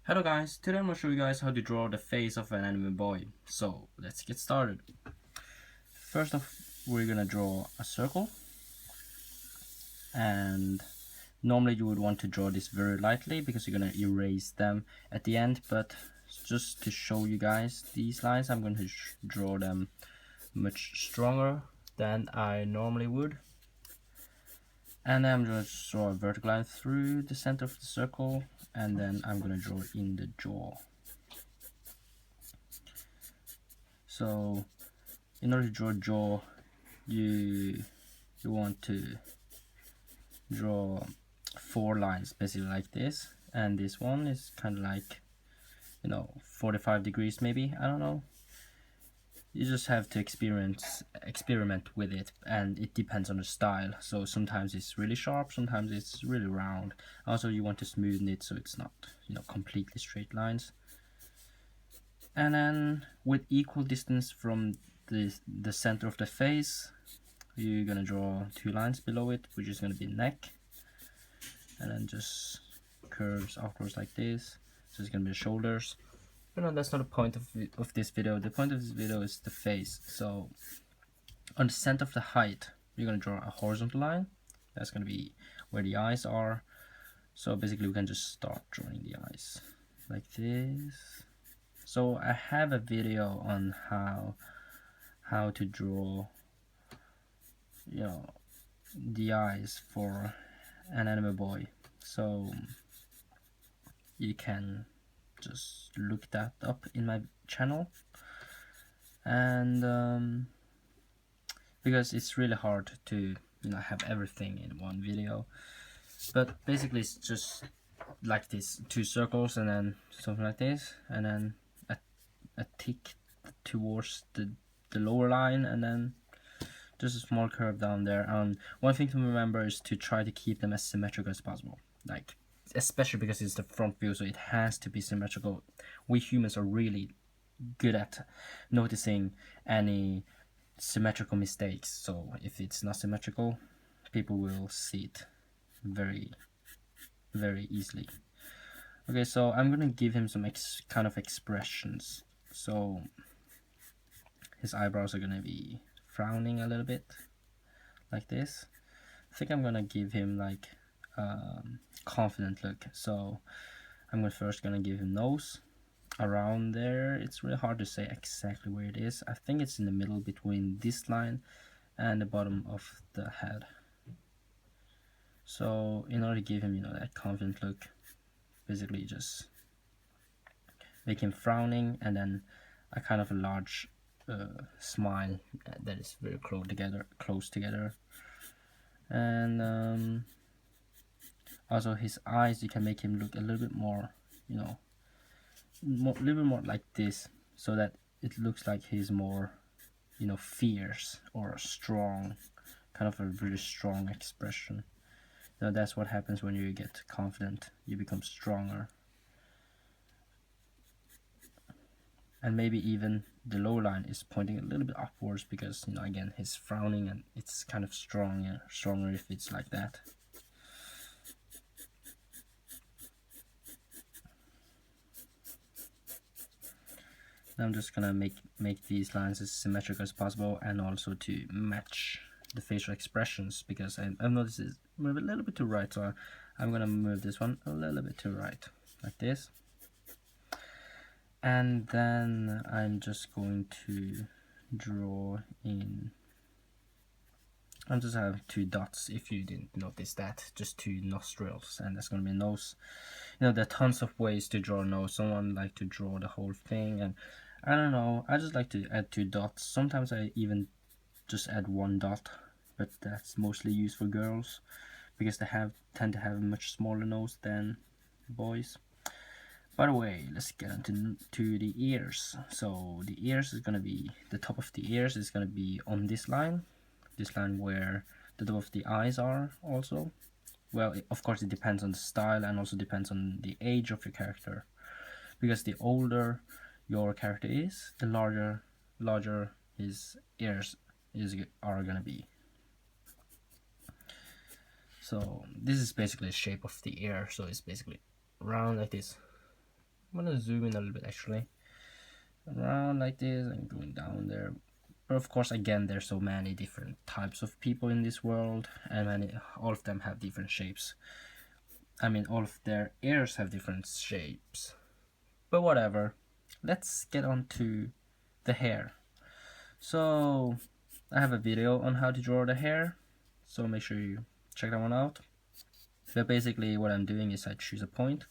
Hello guys, today I'm going to show you guys how to draw the face of an anime boy. So let's get started. First off, we're gonna draw a circle, and normally you would want to draw this very lightly because you're gonna erase them at the end, but just to show you guys these lines, I'm going to draw them much stronger than I normally would. And then I'm going to draw a vertical line through the center of the circle, and then I'm going to draw in the jaw. So in order to draw a jaw, you want to draw 4 lines basically like this, and this one is kind of like 45 degrees maybe, I don't know. You just have to experiment with it, and it depends on the style. So sometimes it's really sharp, sometimes it's really round. Also you want to smoothen it so it's not completely straight lines. And then with equal distance from the center of the face, you're gonna draw 2 lines below it, which is gonna be neck, and then just curves outwards like this. So it's gonna be the shoulders. But no, that's not the point of this video. The point of this video is the face. So on the center of the height, you're gonna draw a horizontal line. That's gonna be where the eyes are. So basically we can just start drawing the eyes like this. So I have a video on how to draw the eyes for an anime boy, so you can just look that up in my channel. And because it's really hard to have everything in one video, but basically it's just like this, 2 circles and then something like this, and then a tick towards the lower line, and then just a small curve down there. One thing to remember is to try to keep them as symmetrical as possible, like especially because it's the front view, so it has to be symmetrical. We humans are really good at noticing any symmetrical mistakes, so if it's not symmetrical, people will see it very easily. Okay, so I'm gonna give him some kind of expressions. So his eyebrows are gonna be frowning a little bit like this. I think I'm gonna give him like confident look. So I'm first gonna give him nose around there. It's really hard to say exactly where it is. I think it's in the middle between this line and the bottom of the head. So in order to give him that confident look, basically just make him frowning, and then a kind of a large smile that is very close together. And also his eyes, you can make him look a little bit more, a little bit more like this, so that it looks like he's more, fierce or strong, kind of a really strong expression. That's what happens when you get confident. You become stronger. And maybe even the low line is pointing a little bit upwards because again, he's frowning, and it's kind of stronger if it's like that. I'm just gonna make these lines as symmetrical as possible, and also to match the facial expressions, because I've noticed it's move a little bit to right, so I'm gonna move this one a little bit to right like this. And then I'm just going to draw in, I just have 2 dots, if you didn't notice that, just 2 nostrils, and that's gonna be a nose. There are tons of ways to draw a nose. Someone like to draw the whole thing, and I don't know, I just like to add 2 dots. Sometimes I even just add 1 dot, but that's mostly used for girls because they tend to have a much smaller nose than boys. By the way, let's get into the ears. So the ears is gonna be, the top of the ears is gonna be on this line where the top of the eyes are also. Well, of course it depends on the style, and also depends on the age of your character, because the older your character is, the larger his ears are gonna be. So this is basically the shape of the ear, so it's basically round like this. I'm gonna zoom in a little bit actually. Around like this and going down there. But of course, again, there's so many different types of people in this world, and all of them have different shapes. I mean, all of their ears have different shapes. But whatever. Let's get on to the hair. So, I have a video on how to draw the hair, so make sure you check that one out. But basically, what I'm doing is I choose a point,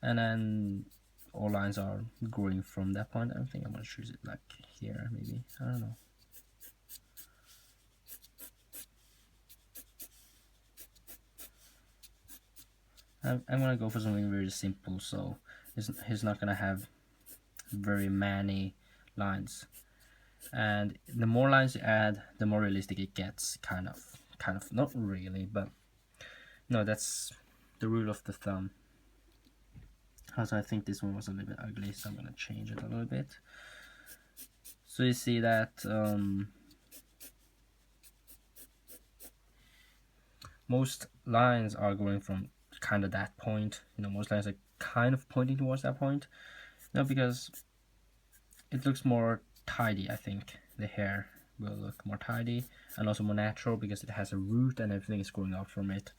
and then all lines are growing from that point. I think I'm gonna choose it like here, maybe. I don't know. I'm gonna go for something very simple, so he's not gonna have very many lines. And the more lines you add, the more realistic it gets, kind of. Not really, but no, that's the rule of the thumb. Also, I think this one was a little bit ugly, so I'm gonna change it a little bit. So you see that most lines are going from kind of that point. You know, most lines are kind of pointing towards that point. No, because it looks more tidy, I think. The hair will look more tidy and also more natural because it has a root and everything is growing out from it.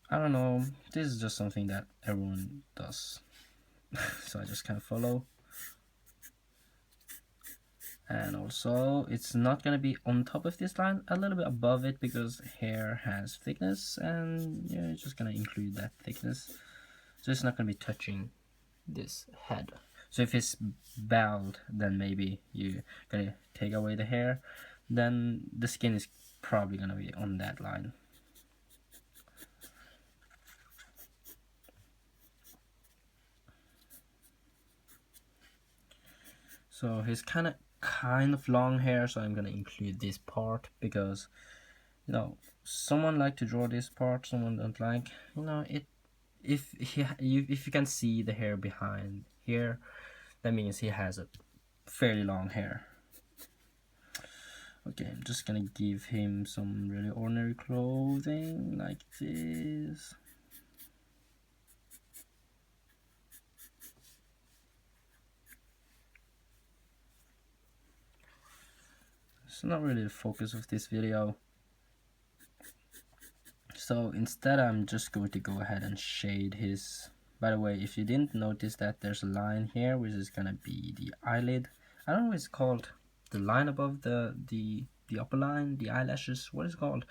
I don't know, this is just something that everyone does. So I just kind of follow. And also, it's not going to be on top of this line, a little bit above it, because hair has thickness, and yeah, it's just going to include that thickness. So it's not going to be touching this head. So if it's bald, then maybe you're going to take away the hair, then the skin is probably going to be on that line. So he's kind of long hair, so I'm gonna include this part because, you know, someone like to draw this part, someone don't like. You know, if you can see the hair behind here, that means he has a fairly long hair. Okay, I'm just gonna give him some really ordinary clothing like this. It's not really the focus of this video. So instead I'm just going to go ahead and shade his. By the way, if you didn't notice that there's a line here which is gonna be the eyelid. I don't know what it's called. The line above the upper line, the eyelashes, what is it called?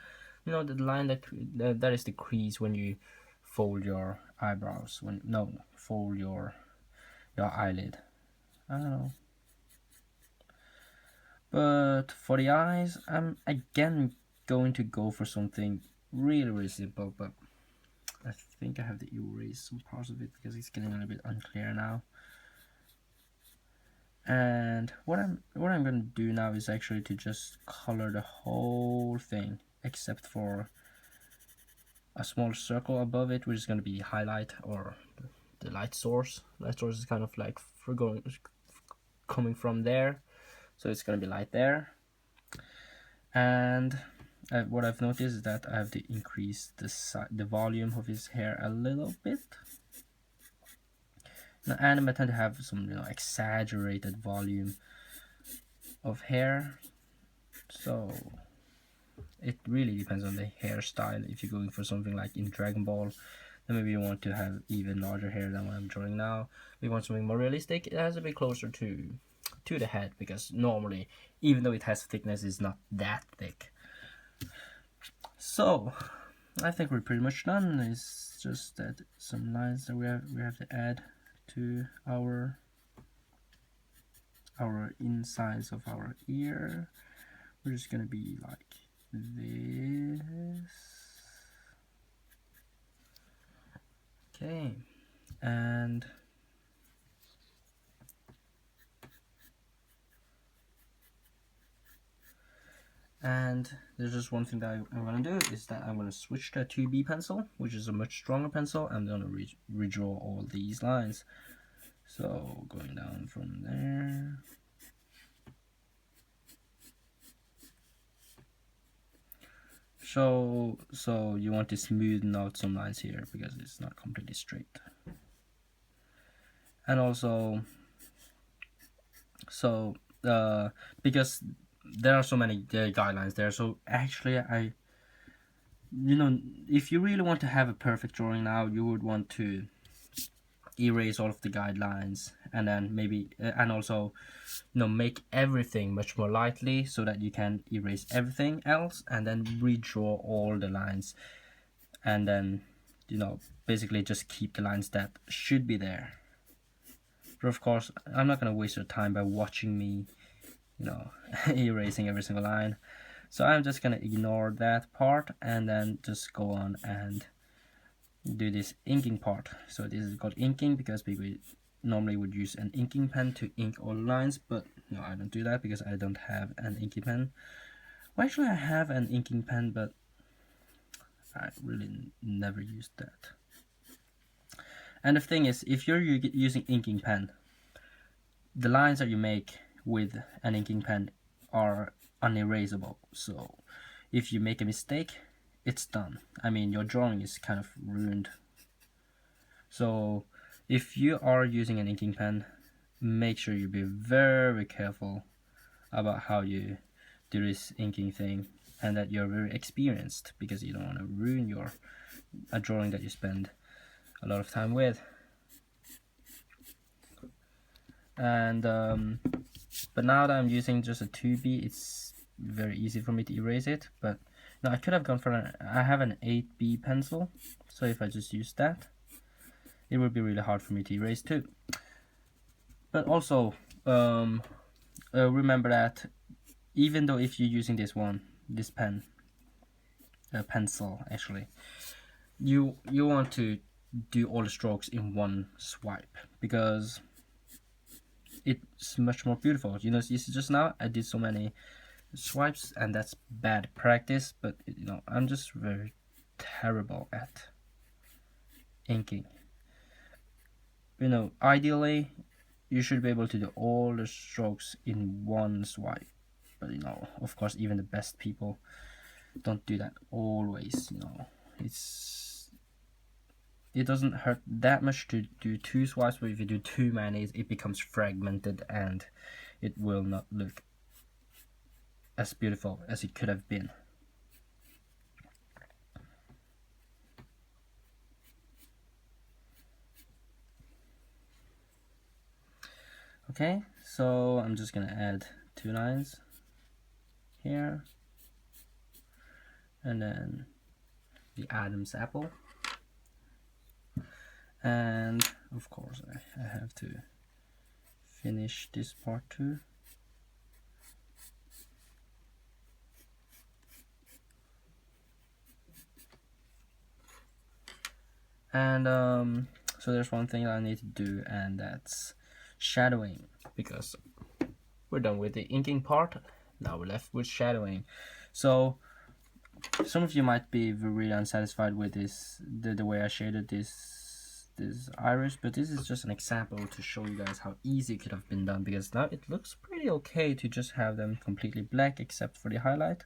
You know, the line that is the crease when you fold your eyebrows, fold your eyelid. I don't know. But for the eyes, I'm again going to go for something really simple, but I think I have to erase some parts of it because it's getting a little bit unclear now. And what I'm gonna do now is actually to just color the whole thing except for a small circle above it, which is gonna be highlight or the light source. Light source is kind of like coming from there, so it's gonna be light there. And what I've noticed is that I have to increase the volume of his hair a little bit. Now, anime tend to have some, exaggerated volume of hair, so it really depends on the hairstyle. If you're going for something like in Dragon Ball, then maybe you want to have even larger hair than what I'm drawing now. If you want something more realistic, it has to be closer to the head, because normally, even though it has thickness, it's not that thick. So I think we're pretty much done. It's just that some lines that we have to add to our insides of our ear. We're just gonna be like this. Okay, and there's just one thing that I'm gonna do is that I'm gonna switch to a 2B pencil, which is a much stronger pencil. I'm gonna redraw all these lines. So going down from there. So you want to smoothen out some lines here because it's not completely straight. And also, so because there are so many guidelines there, so actually if you really want to have a perfect drawing now, you would want to erase all of the guidelines, and then maybe and also make everything much more lightly so that you can erase everything else and then redraw all the lines, and then basically just keep the lines that should be there. But of course, I'm not gonna waste your time by watching me erasing every single line, so I'm just gonna ignore that part and then just go on and do this inking part. So this is called inking because people normally would use an inking pen to ink all lines, but no, I don't do that because I don't have an inking pen. Well, actually I have an inking pen, but I really never used that. And the thing is, if you're using inking pen, the lines that you make with an inking pen are unerasable. So if you make a mistake, it's done. I mean, your drawing is kind of ruined. So if you are using an inking pen, make sure you be very careful about how you do this inking thing, and that you're very experienced, because you don't want to ruin a drawing that you spend a lot of time with. And but now that I'm using just a 2B, it's very easy for me to erase it. But now I could have gone for I have an 8B pencil, so if I just use that, it would be really hard for me to erase too. But also remember that even though if you're using this pencil actually, you want to do all the strokes in one swipe, because it's much more beautiful. You see, just now I did so many swipes, and that's bad practice, but I'm just very terrible at inking. Ideally you should be able to do all the strokes in one swipe, but of course even the best people don't do that always. It doesn't hurt that much to do 2 swipes, but if you do too many, it becomes fragmented and it will not look as beautiful as it could have been. Okay, so I'm just gonna add 2 lines here, and then the Adam's apple, and of course I have to finish this part too. And so there's one thing that I need to do, and that's shadowing, because we're done with the inking part. Now we're left with shadowing. So some of you might be really unsatisfied with the way I shaded this iris, but this is just an example to show you guys how easy it could have been done, because now it looks pretty okay to just have them completely black except for the highlight.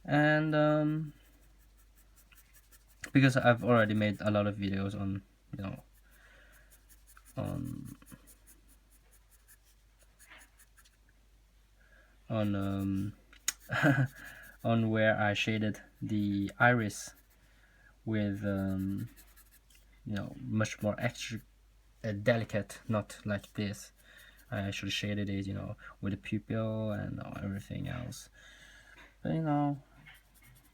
And because I've already made a lot of videos on on where I shaded the iris with much more extra delicate, not like this. I actually shaded it with a pupil and everything else. But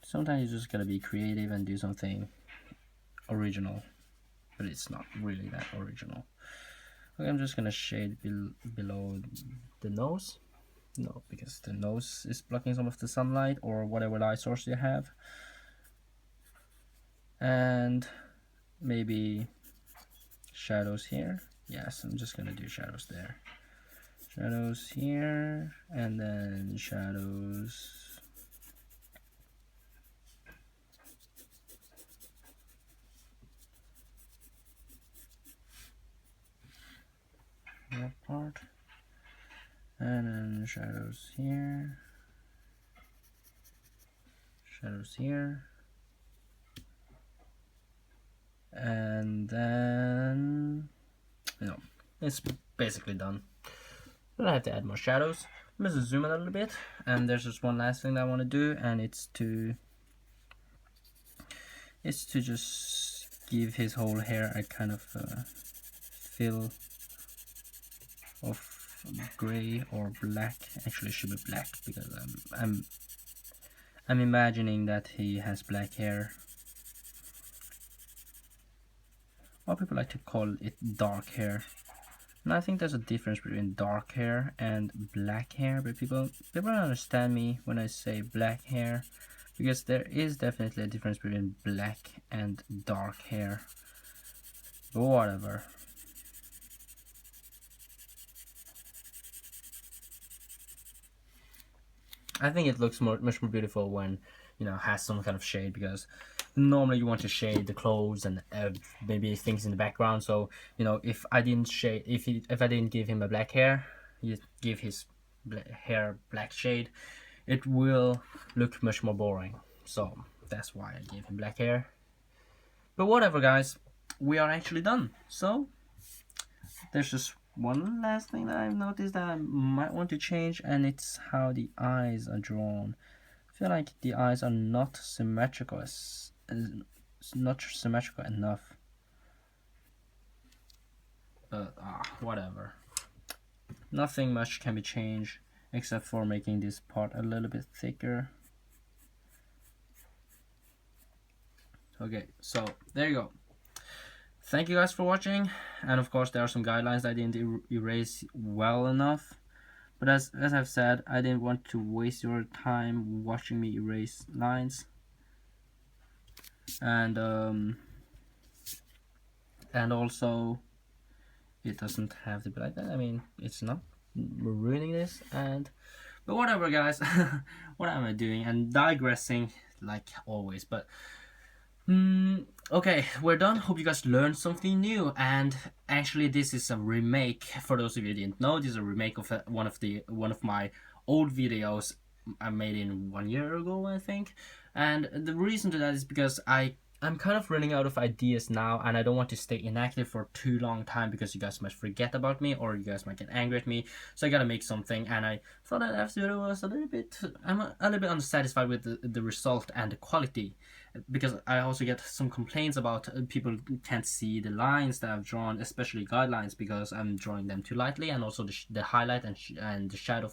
sometimes you just gotta be creative and do something original, but it's not really that original. Okay, I'm just gonna shade below the nose. No, because the nose is blocking some of the sunlight or whatever light source you have. And maybe shadows here. Yes, I'm just gonna do shadows there. Shadows here, and then shadows that part, and then shadows here, shadows here, and then it's basically done. But I have to add more shadows. I'm just zoom in a little bit, and there's just one last thing that I want to do, and it's to just give his whole hair a kind of fill of gray or black. Actually, it should be black because I'm imagining that he has black hair. Or people like to call it dark hair. And I think there's a difference between dark hair and black hair, but people don't understand me when I say black hair, because there is definitely a difference between black and dark hair. But whatever. I think it looks much more beautiful when, you know, has some kind of shade, because normally you want to shade the clothes and maybe things in the background. So, you know, if I didn't shade, if I didn't give him a black hair, you give his hair black shade, it will look much more boring. So that's why I gave him black hair. But whatever, guys, we are actually done. So there's just one last thing that I've noticed that I might want to change, and it's how the eyes are drawn. I feel like the eyes are not symmetrical enough. But whatever. Nothing much can be changed except for making this part a little bit thicker. Okay, so there you go. Thank you guys for watching, and of course there are some guidelines I didn't erase well enough. But as I've said, I didn't want to waste your time watching me erase lines. And also, it doesn't have to be like that. I mean, it's not ruining this. But whatever, guys. What am I doing? And digressing like always. But okay, we're done. Hope you guys learned something new. And actually, this is a remake. For those of you who didn't know, this is a remake of one of my old videos I made in 1 year ago, I think. And the reason to that is because I'm kind of running out of ideas now, and I don't want to stay inactive for too long time, because you guys might forget about me, or you guys might get angry at me. So I gotta make something, and I thought that this video was I'm a little bit unsatisfied with the result and the quality, because I also get some complaints about people can't see the lines that I've drawn, especially guidelines, because I'm drawing them too lightly, and also the highlight and the shadow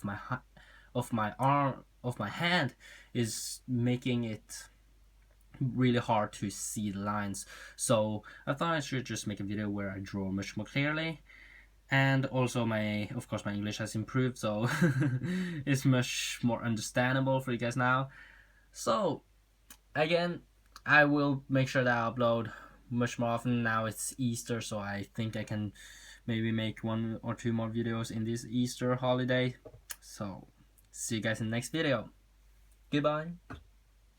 of my hand is making it really hard to see the lines. So I thought I should just make a video where I draw much more clearly. And also of course my English has improved, so it's much more understandable for you guys now. So again, I will make sure that I upload much more often. Now it's Easter, so I think I can maybe make 1 or 2 more videos in this Easter holiday. So see you guys in the next video. Goodbye.